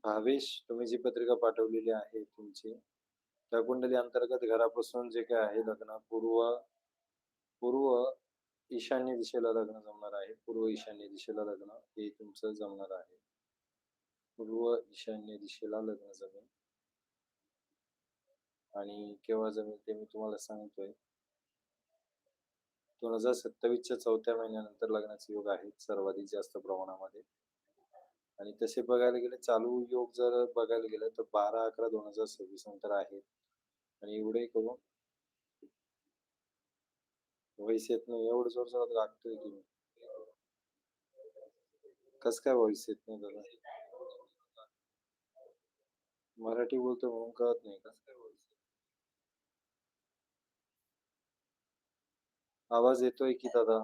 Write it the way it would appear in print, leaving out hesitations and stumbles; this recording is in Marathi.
भावेश, तुम्ही जी पत्रिका पाठवलेली आहे तुमची, त्या कुंडली अंतर्गत घरापासून जे काही आहे लग्न पूर्व ईशान्य दिशेला लग्न जमणार आहे. पूर्व ईशान्य दिशेला लग्न हे तुमचं जमणार आहे. पूर्व ईशान्य दिशेला लग्न जमेल आणि केव्हा जमेल ते मी तुम्हाला सांगतोय. 2027च्या 4थ्या महिन्यानंतर लग्नाचे योग आहेत सर्वाधिक जास्त प्रमाणामध्ये. आणि तसे बघायला गेले चालू योग जर बघायला गेलं तर 12/11/2026 नंतर आहेत. आणि एवढे करून व्हॉइस येत नाही. एवढं जोरजोरात गागतोय की मी. कसं काय व्हॉइस येत नाही दादा? मराठी बोलतोय म्हणून कळत नाही का? आवाज येतोय की दादा?